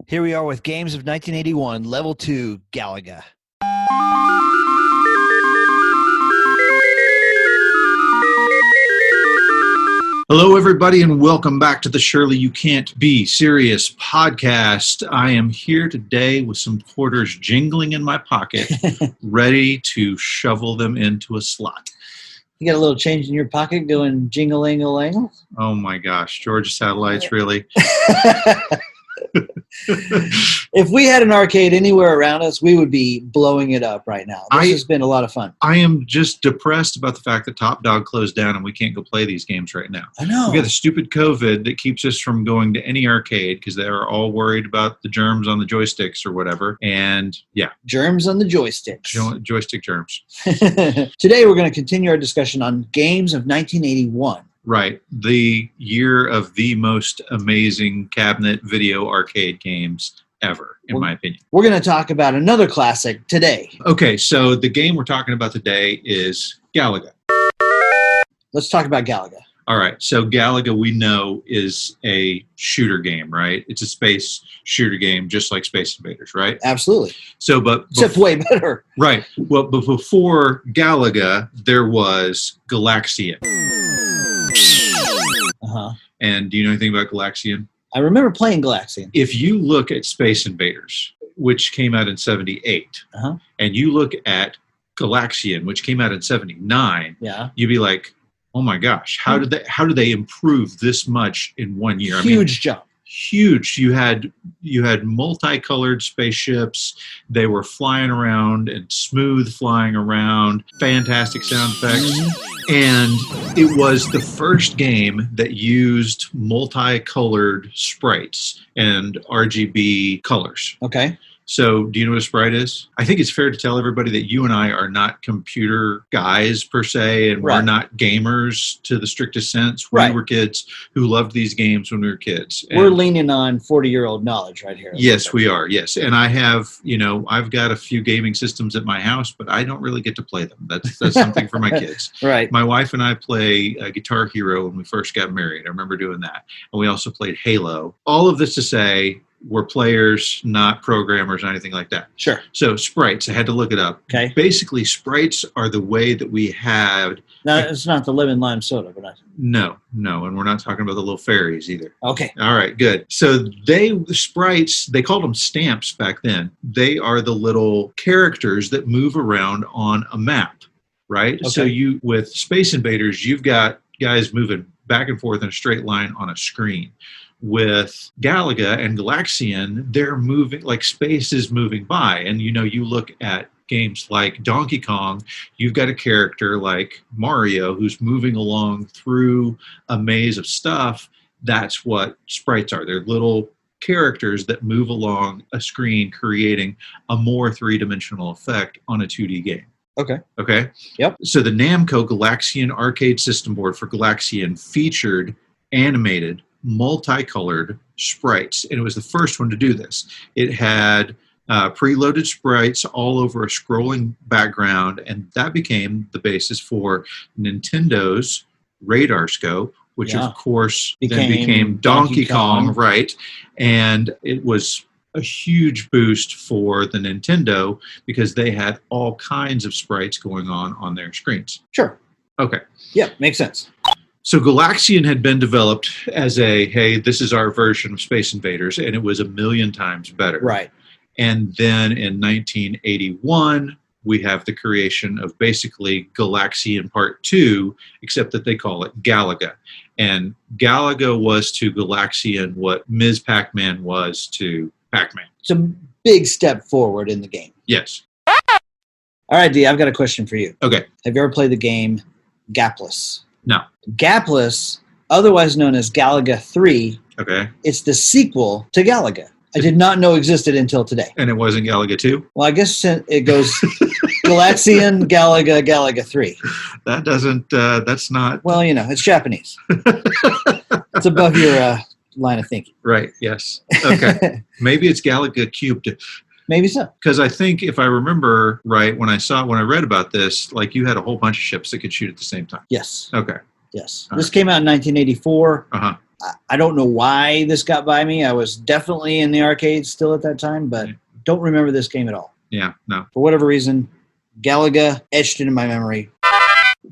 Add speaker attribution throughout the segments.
Speaker 1: Here we are with Games of 1981, Level 2, Galaga.
Speaker 2: Hello, everybody, and welcome back to the Surely You Can't Be Serious podcast. I am here today with some quarters jingling in my pocket, ready to shovel them into a slot.
Speaker 1: You got a little change in your pocket going jingling-a-lang?
Speaker 2: Oh, my gosh. Georgia Satellites, really?
Speaker 1: If we had an arcade anywhere around us, we would be blowing it up right now. This has been a lot of fun.
Speaker 2: I am just depressed about the fact that Top Dog closed down and we can't go play these games right now.
Speaker 1: I know.
Speaker 2: We got the stupid COVID that keeps us from going to any arcade because they're all worried about the germs on the joysticks or whatever. And yeah.
Speaker 1: Germs on the joysticks.
Speaker 2: Joystick germs.
Speaker 1: Today we're going to continue our discussion on Games of 1981.
Speaker 2: Right. The year of the most amazing cabinet video arcade games ever, in my opinion.
Speaker 1: We're going to talk about another classic today.
Speaker 2: Okay, so the game we're talking about today is Galaga.
Speaker 1: Let's talk about Galaga.
Speaker 2: All right, so Galaga, we know, is a shooter game, right? It's a space shooter game, just like Space Invaders, right?
Speaker 1: Absolutely.
Speaker 2: So,
Speaker 1: except way better.
Speaker 2: Right. Well, but before Galaga, there was Galaxian.
Speaker 1: Uh-huh.
Speaker 2: And do you know anything about Galaxian?
Speaker 1: I remember playing Galaxian.
Speaker 2: If you look at Space Invaders, which came out in 78, and you look at Galaxian, which came out in 79, you'd be like, oh my gosh, how did they improve this much in 1 year?
Speaker 1: Huge jump.
Speaker 2: Huge. You had multicolored spaceships. They were flying around and smooth flying around. Fantastic sound effects. And it was the first game that used multicolored sprites and RGB colors.
Speaker 1: Okay.
Speaker 2: So do you know what a sprite is? I think it's fair to tell everybody that you and I are not computer guys per se, and we're not gamers to the strictest sense. We were kids who loved these games when we were kids. And
Speaker 1: we're leaning on 40-year-old knowledge right here.
Speaker 2: Yes, we are. Yes. And I have, I've got a few gaming systems at my house, but I don't really get to play them. That's something for my kids.
Speaker 1: Right.
Speaker 2: My wife and I play Guitar Hero when we first got married. I remember doing that. And we also played Halo. All of this to say, we're players, not programmers or anything like that.
Speaker 1: Sure.
Speaker 2: So sprites, I had to look it up.
Speaker 1: Okay.
Speaker 2: Basically, sprites are the way that we had...
Speaker 1: No, it's not the lemon lime soda, but
Speaker 2: No, and we're not talking about the little fairies either.
Speaker 1: Okay.
Speaker 2: All right, good. So sprites, they called them stamps back then. They are the little characters that move around on a map, right?
Speaker 1: Okay.
Speaker 2: So with Space Invaders, you've got guys moving back and forth in a straight line on a screen. With Galaga and Galaxian, they're moving, like space is moving by. And, you look at games like Donkey Kong, you've got a character like Mario who's moving along through a maze of stuff. That's what sprites are. They're little characters that move along a screen, creating a more three-dimensional effect on a 2D game. Okay?
Speaker 1: Yep.
Speaker 2: So the Namco Galaxian arcade system board for Galaxian featured animated multicolored sprites, and it was the first one to do this. It had preloaded sprites all over a scrolling background, and that became the basis for Nintendo's Radar Scope, which of course then became Donkey Kong, right? And it was a huge boost for the Nintendo because they had all kinds of sprites going on their screens.
Speaker 1: Sure.
Speaker 2: Okay.
Speaker 1: Yeah, makes sense.
Speaker 2: So Galaxian had been developed as hey, this is our version of Space Invaders, and it was 1,000,000 times better.
Speaker 1: Right.
Speaker 2: And then in 1981, we have the creation of basically Galaxian Part 2, except that they call it Galaga. And Galaga was to Galaxian what Ms. Pac-Man was to Pac-Man.
Speaker 1: It's a big step forward in the game.
Speaker 2: Yes.
Speaker 1: All right, Dee, I've got a question for you.
Speaker 2: Okay.
Speaker 1: Have you ever played the game Gapless?
Speaker 2: No.
Speaker 1: Gapless, otherwise known as Galaga 3, it's the sequel to Galaga. I did not know existed until today.
Speaker 2: And it wasn't Galaga 2?
Speaker 1: Well, I guess it goes Galaxian, Galaga, Galaga 3.
Speaker 2: That doesn't, that's not...
Speaker 1: Well, it's Japanese. It's above your line of thinking.
Speaker 2: Right, yes. Okay. Maybe it's Galaga cubed.
Speaker 1: Maybe so.
Speaker 2: Because I think if I remember right, when I read about this, like you had a whole bunch of ships that could shoot at the same time.
Speaker 1: Yes.
Speaker 2: Okay.
Speaker 1: Yes. This came out in 1984. I don't know why this got by me. I was definitely in the arcade still at that time, but don't remember this game at all.
Speaker 2: Yeah, no.
Speaker 1: For whatever reason, Galaga etched into my memory.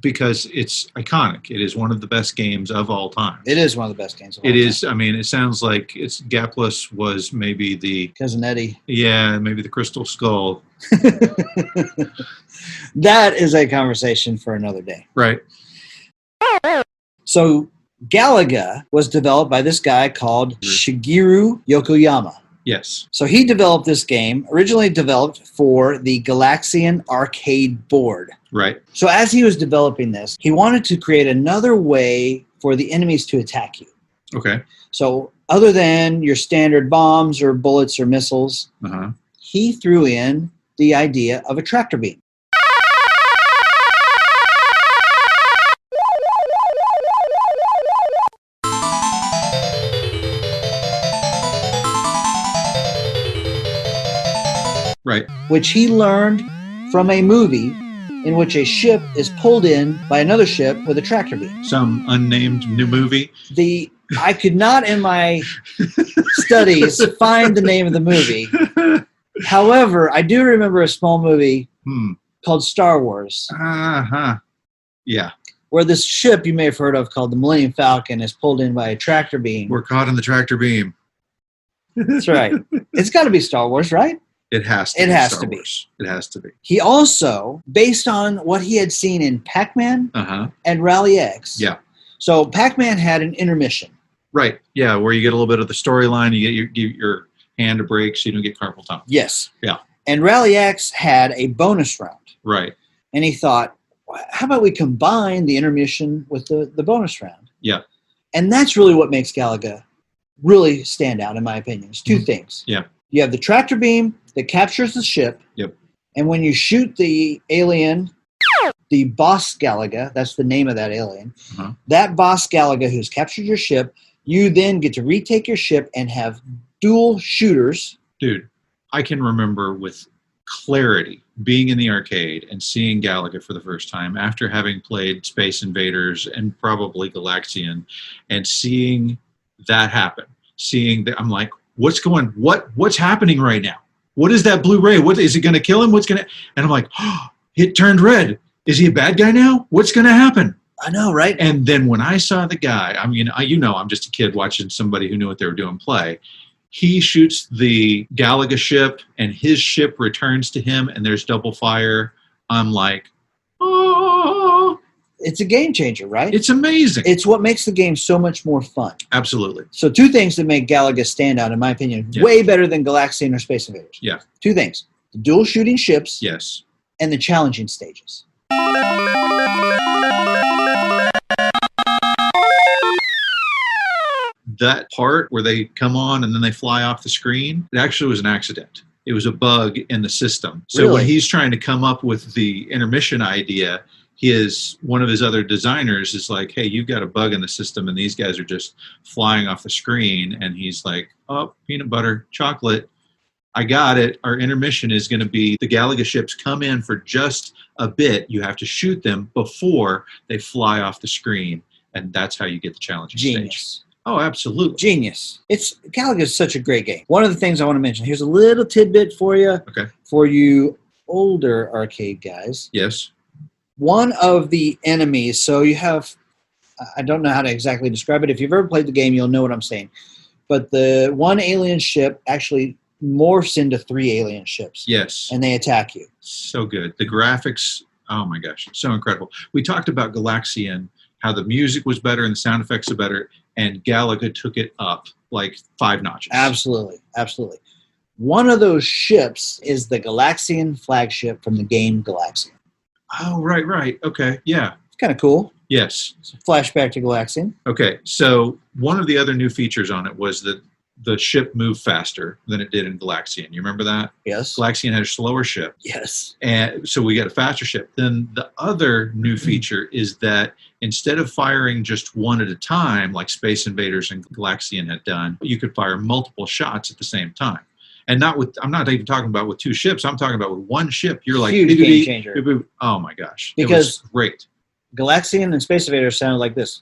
Speaker 2: Because it's iconic. It is one of the best games of all time.
Speaker 1: It is one of the best games of all time.
Speaker 2: It is. I mean, it sounds like Gapless was maybe the...
Speaker 1: Cousin Eddie.
Speaker 2: Yeah, maybe the Crystal Skull.
Speaker 1: That is a conversation for another day.
Speaker 2: Right.
Speaker 1: So Galaga was developed by this guy called Shigeru Yokoyama.
Speaker 2: Yes.
Speaker 1: So he developed this game, originally developed for the Galaxian arcade board.
Speaker 2: Right.
Speaker 1: So as he was developing this, he wanted to create another way for the enemies to attack you.
Speaker 2: Okay.
Speaker 1: So other than your standard bombs or bullets or missiles, he threw in the idea of a tractor beam.
Speaker 2: Right.
Speaker 1: Which he learned from a movie in which a ship is pulled in by another ship with a tractor beam.
Speaker 2: Some unnamed new movie.
Speaker 1: I could not in my studies find the name of the movie. However, I do remember a small movie called Star Wars.
Speaker 2: Yeah.
Speaker 1: Where this ship you may have heard of called the Millennium Falcon is pulled in by a tractor beam.
Speaker 2: We're caught in the tractor beam.
Speaker 1: That's right. It's got to be Star Wars, right?
Speaker 2: It has to
Speaker 1: be.
Speaker 2: It has to be. It has to be.
Speaker 1: He also, based on what he had seen in Pac-Man and Rally X.
Speaker 2: Yeah.
Speaker 1: So Pac-Man had an intermission.
Speaker 2: Right. Yeah, where you get a little bit of the storyline, you get your hand a break so you don't get carpal tunnel.
Speaker 1: Yes.
Speaker 2: Yeah.
Speaker 1: And Rally X had a bonus round.
Speaker 2: Right.
Speaker 1: And he thought, how about we combine the intermission with the bonus round?
Speaker 2: Yeah.
Speaker 1: And that's really what makes Galaga really stand out, in my opinion. It's two things.
Speaker 2: Yeah.
Speaker 1: You have the tractor beam that captures the ship.
Speaker 2: Yep.
Speaker 1: And when you shoot the alien, the boss Galaga, that's the name of that alien, that boss Galaga who's captured your ship, you then get to retake your ship and have dual shooters.
Speaker 2: Dude, I can remember with clarity being in the arcade and seeing Galaga for the first time after having played Space Invaders and probably Galaxian, and seeing that happen. Seeing that, I'm like, what's happening right now? What is that blue ray? What is it going to kill him? And I'm like, oh, it turned red. Is he a bad guy now? What's going to happen?
Speaker 1: I know, right?
Speaker 2: And then when I saw the guy, I mean, I'm just a kid watching somebody who knew what they were doing play. He shoots the Galaga ship, and his ship returns to him, and there's double fire. I'm like, oh.
Speaker 1: It's a game changer, right?
Speaker 2: It's amazing.
Speaker 1: It's what makes the game so much more fun.
Speaker 2: Absolutely.
Speaker 1: So two things that make Galaga stand out, in my opinion, way better than Galaxian or Space Invaders.
Speaker 2: Yeah.
Speaker 1: Two things. The dual shooting ships.
Speaker 2: Yes.
Speaker 1: And the challenging stages.
Speaker 2: That part where they come on and then they fly off the screen, it actually was an accident. It was a bug in the system. So when he's trying to come up with the intermission idea, one of his other designers is like, hey, you've got a bug in the system and these guys are just flying off the screen. And he's like, oh, peanut butter, chocolate. I got it. Our intermission is going to be the Galaga ships come in for just a bit. You have to shoot them before they fly off the screen. And that's how you get the challenging stage. Oh, absolutely.
Speaker 1: Genius. Galaga is such a great game. One of the things I want to mention, here's a little tidbit for you.
Speaker 2: Okay.
Speaker 1: For you older arcade guys.
Speaker 2: Yes.
Speaker 1: One of the enemies, so you have, I don't know how to exactly describe it. If you've ever played the game, you'll know what I'm saying. But the one alien ship actually morphs into 3 alien ships.
Speaker 2: Yes.
Speaker 1: And they attack you.
Speaker 2: So good. The graphics, oh my gosh, so incredible. We talked about Galaxian, how the music was better and the sound effects are better, and Galaga took it up like 5 notches.
Speaker 1: Absolutely. Absolutely. One of those ships is the Galaxian flagship from the game Galaxian.
Speaker 2: Oh, right. Okay, yeah.
Speaker 1: It's kind of cool.
Speaker 2: Yes.
Speaker 1: It's a flashback to Galaxian.
Speaker 2: Okay, so one of the other new features on it was that the ship moved faster than it did in Galaxian. You remember that?
Speaker 1: Yes.
Speaker 2: Galaxian had a slower ship.
Speaker 1: Yes.
Speaker 2: And so we got a faster ship. Then the other new feature is that instead of firing just one at a time, like Space Invaders and Galaxian had done, you could fire multiple shots at the same time. And I'm not even talking about with 2 ships. I'm talking about with one ship. You're like,
Speaker 1: huge game changer.
Speaker 2: Oh my gosh.
Speaker 1: Because
Speaker 2: it was great.
Speaker 1: Galaxian and Space Invaders sounded like this.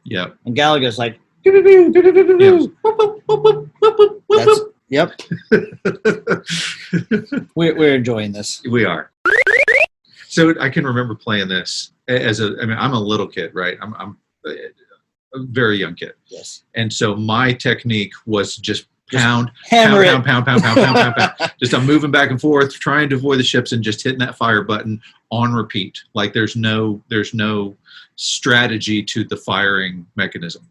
Speaker 2: Yep.
Speaker 1: And Galaga's like, pew, pew, pew, pew, pew, pew, pew. That's, yep. We're enjoying this.
Speaker 2: We are. So I can remember playing this I'm a little kid, right? I'm a very young kid.
Speaker 1: Yes.
Speaker 2: And so my technique was just
Speaker 1: Hammer
Speaker 2: pound. Just I'm moving back and forth, trying to avoid the ships and just hitting that fire button on repeat. Like there's no strategy to the firing mechanism.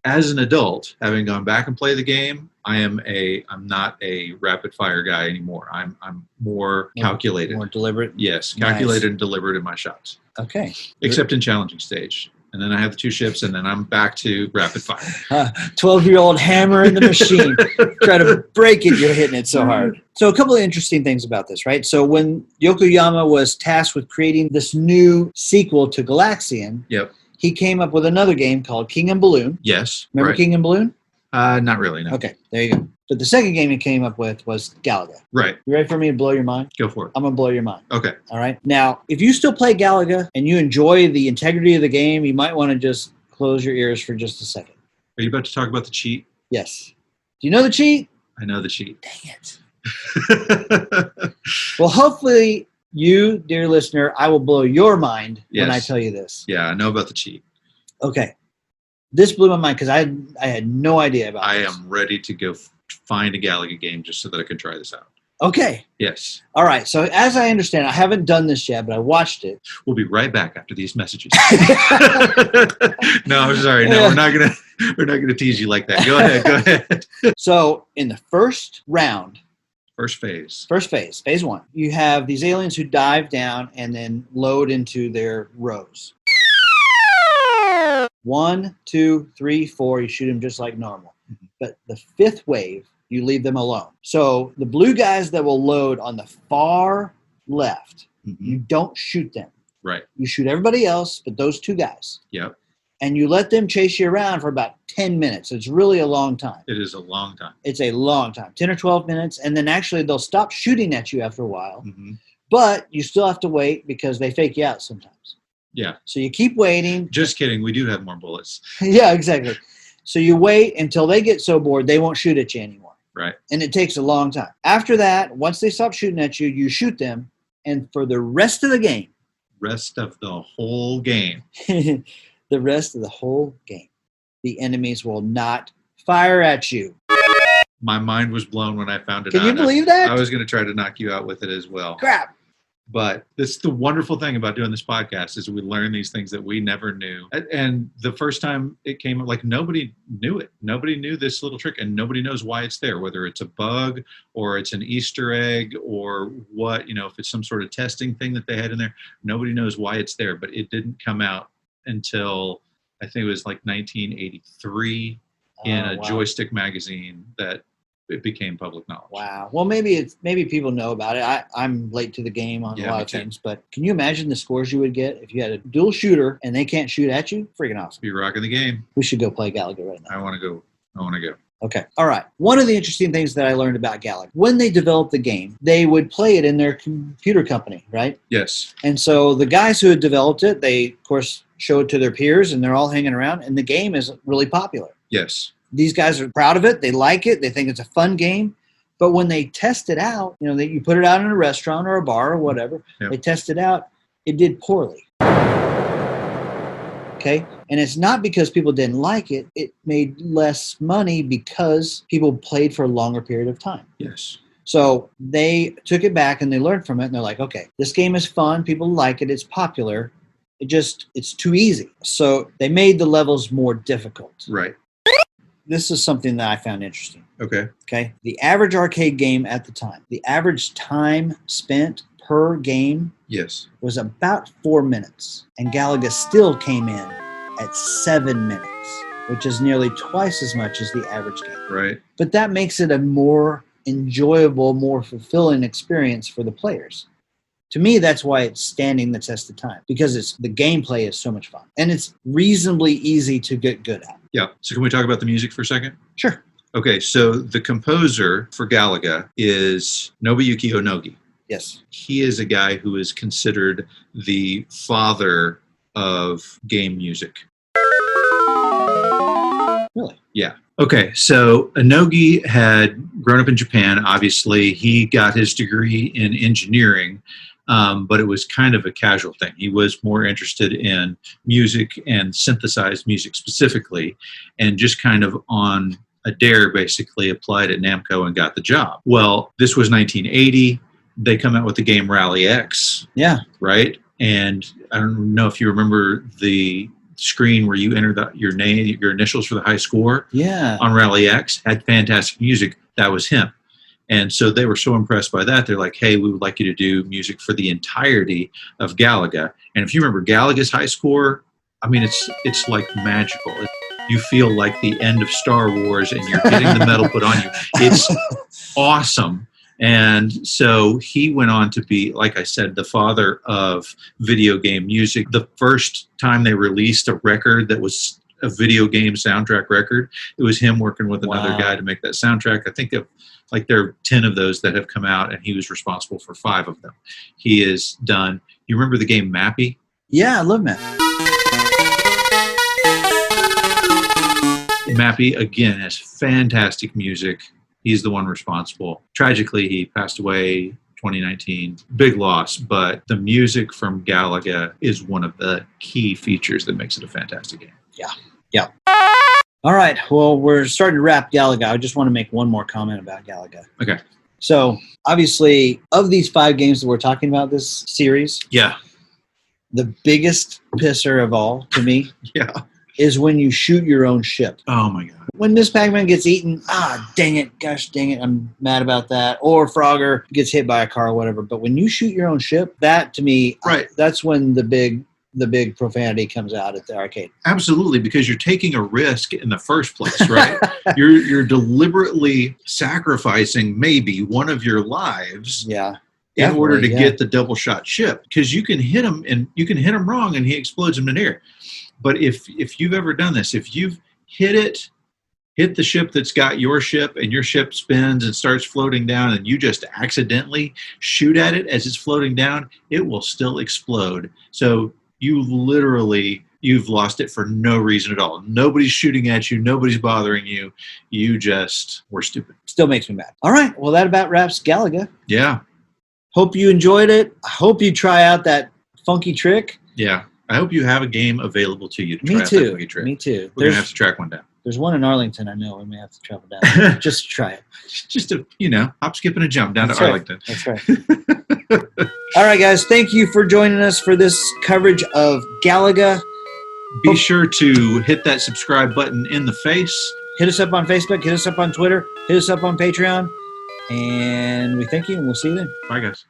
Speaker 2: As an adult, having gone back and play the game, I'm not a rapid fire guy anymore. I'm more calculated.
Speaker 1: More deliberate?
Speaker 2: Yes, calculated and deliberate in my shots.
Speaker 1: Okay.
Speaker 2: Except in challenging stage. And then I have the 2 ships, and then I'm back to rapid fire.
Speaker 1: 12-year-old hammer in the machine. Try to break it, you're hitting it so hard. So a couple of interesting things about this, right? So when Yokoyama was tasked with creating this new sequel to Galaxian,
Speaker 2: yep,
Speaker 1: he came up with another game called King and Balloon.
Speaker 2: Yes.
Speaker 1: Remember
Speaker 2: right.
Speaker 1: King and Balloon?
Speaker 2: Not really, no.
Speaker 1: Okay, there you go. But the second game he came up with was Galaga.
Speaker 2: Right.
Speaker 1: You ready for me to blow your mind?
Speaker 2: Go for it.
Speaker 1: I'm going to blow your mind.
Speaker 2: Okay.
Speaker 1: All right. Now, if you still play Galaga and you enjoy the integrity of the game, you might want to just close your ears for just a second.
Speaker 2: Are you about to talk about the cheat?
Speaker 1: Yes. Do you know the cheat?
Speaker 2: I know the cheat.
Speaker 1: Dang it. Well, hopefully you, dear listener, I will blow your mind when I tell you this.
Speaker 2: Yeah, I know about the cheat.
Speaker 1: Okay. This blew my mind because I had no idea about this.
Speaker 2: I am ready to go find a Galaga game just so that I can try this out.
Speaker 1: Okay.
Speaker 2: Yes.
Speaker 1: All right. So as I understand, I haven't done this yet, but I watched it.
Speaker 2: We'll be right back after these messages. No, I'm sorry. No, we're not gonna tease you like that. Go ahead.
Speaker 1: So in the first round,
Speaker 2: First phase,
Speaker 1: phase 1, you have these aliens who dive down and then load into their rows. 1, 2, 3, 4, you shoot them just like normal.
Speaker 2: Mm-hmm.
Speaker 1: But the 5th wave, you leave them alone. So the blue guys that will load on the far left,
Speaker 2: mm-hmm.
Speaker 1: you don't shoot them.
Speaker 2: Right.
Speaker 1: You shoot everybody else, but those 2 guys.
Speaker 2: Yep.
Speaker 1: And you let them chase you around for about 10 minutes. It's really a long time.
Speaker 2: It is a long time.
Speaker 1: It's a long time, 10 or 12 minutes. And then actually they'll stop shooting at you after a while.
Speaker 2: Mm-hmm.
Speaker 1: But you still have to wait because they fake you out sometimes.
Speaker 2: Yeah.
Speaker 1: So you keep waiting.
Speaker 2: Just kidding. We do have more bullets.
Speaker 1: Yeah, exactly. So you wait until they get so bored they won't shoot at you anymore.
Speaker 2: Right.
Speaker 1: And it takes a long time. After that, once they stop shooting at you, you shoot them. And for the rest of the game.
Speaker 2: Rest of the whole game.
Speaker 1: The rest of the whole game, the enemies will not fire at you.
Speaker 2: My mind was blown when I found it
Speaker 1: out. Can you believe that?
Speaker 2: I was going to try to knock you out with it as well.
Speaker 1: Crap.
Speaker 2: But this is the wonderful thing about doing this podcast is we learn these things that we never knew. And the first time it came up, like nobody knew it. Nobody knew this little trick and nobody knows why it's there, whether it's a bug or it's an Easter egg or what, if it's some sort of testing thing that they had in there, nobody knows why it's there, but it didn't come out until I think it was like 1983 in a joystick magazine that it became public knowledge.
Speaker 1: Wow. Well, maybe people know about it. I'm late to the game on a lot of things, but can you imagine the scores you would get if you had a dual shooter and they can't shoot at you? Freaking awesome.
Speaker 2: Be rocking the game.
Speaker 1: We should go play Galaga right now.
Speaker 2: I want to go.
Speaker 1: Okay. All right. One of the interesting things that I learned about Galaga, when they developed the game, they would play it in their computer company, right?
Speaker 2: Yes.
Speaker 1: And so the guys who had developed it, they, of course, show it to their peers, and they're all hanging around, and the game is really popular.
Speaker 2: Yes.
Speaker 1: These guys are proud of it. They like it. They think it's a fun game. But when they test it out, you put it out in a restaurant or a bar or whatever, They test it out, it did poorly. Okay? And it's not because people didn't like it. It made less money because people played for a longer period of time.
Speaker 2: Yes.
Speaker 1: So they took it back and they learned from it, and they're like, okay, this game is fun. People like it. It's popular. It's too easy. So they made the levels more difficult.
Speaker 2: Right.
Speaker 1: This is something that I found interesting.
Speaker 2: Okay.
Speaker 1: The average arcade game at the time, the average time spent per game was about 4 minutes. And Galaga still came in at 7 minutes, which is nearly twice as much as the average game.
Speaker 2: Right.
Speaker 1: But that makes it a more enjoyable, more fulfilling experience for the players. To me, that's why it's standing the test of time, because the gameplay is so much fun. And it's reasonably easy to get good at.
Speaker 2: Yeah. So can we talk about the music for a second?
Speaker 1: Sure.
Speaker 2: Okay. So the composer for Galaga is Nobuyuki Onogi.
Speaker 1: Yes.
Speaker 2: He is a guy who is considered the father of game music.
Speaker 1: Really?
Speaker 2: Yeah. Okay, so Inogi had grown up in Japan. Obviously, he got his degree in engineering, but it was kind of a casual thing. He was more interested in music and synthesized music specifically, and just kind of on a dare basically applied at Namco and got the job. Well, this was 1980. They come out with the game Rally X.
Speaker 1: Yeah.
Speaker 2: Right? And I don't know if you remember the screen where you enter your name, your initials for the high score.
Speaker 1: Yeah.
Speaker 2: On Rally X, had fantastic music. That was him. And so they were so impressed by that. They're like, hey, we would like you to do music for the entirety of Galaga. And if you remember Galaga's high score, I mean, it's like magical. You feel like the end of Star Wars and you're getting the medal put on you. It's awesome. And so he went on to be, like I said, the father of video game music. The first time they released a record that was a video game soundtrack record, it was him working with another guy to make that soundtrack. I think there are 10 of those that have come out, and he was responsible for 5 of them. He is done. You remember the game Mappy?
Speaker 1: Yeah, I love Mappy.
Speaker 2: Mappy, again, has fantastic music. He's the one responsible. Tragically, he passed away 2019. Big loss, but the music from Galaga is one of the key features that makes it a fantastic game.
Speaker 1: Yeah. All right. Well, we're starting to wrap Galaga. I just want to make one more comment about Galaga.
Speaker 2: Okay.
Speaker 1: So, obviously, of these 5 games that we're talking about this series,
Speaker 2: yeah,
Speaker 1: the biggest pisser of all to me is when you shoot your own ship.
Speaker 2: Oh, my God.
Speaker 1: When Miss Pac-Man gets eaten, dang it, gosh dang it, I'm mad about that. Or Frogger gets hit by a car or whatever. But when you shoot your own ship, that to me, that's when the big profanity comes out at the arcade.
Speaker 2: Absolutely, because you're taking a risk in the first place, right? you're deliberately sacrificing maybe one of your lives in order to get the double shot ship, because you can hit him and you can hit him wrong and he explodes in midair. But if you've ever done this, if you've hit the ship that's got your ship and your ship spins and starts floating down and you just accidentally shoot at it as it's floating down, it will still explode. So you've lost it for no reason at all. Nobody's shooting at you. Nobody's bothering you. You just were stupid.
Speaker 1: Still makes me mad. All right. Well, that about wraps Galaga.
Speaker 2: Yeah.
Speaker 1: Hope you enjoyed it. I hope you try out that funky trick.
Speaker 2: Yeah. I hope you have a game available to you to try out that funky trick.
Speaker 1: Me too.
Speaker 2: We're going to have to track one down.
Speaker 1: There's one in Arlington, I know. We may have to travel down just to try it.
Speaker 2: Just to, hop, skip, and a jump down to Arlington.
Speaker 1: That's right. All right, guys. Thank you for joining us for this coverage of Galaga.
Speaker 2: Be sure to hit that subscribe button in the face.
Speaker 1: Hit us up on Facebook. Hit us up on Twitter. Hit us up on Patreon. And we thank you, and we'll see you then.
Speaker 2: Bye, guys.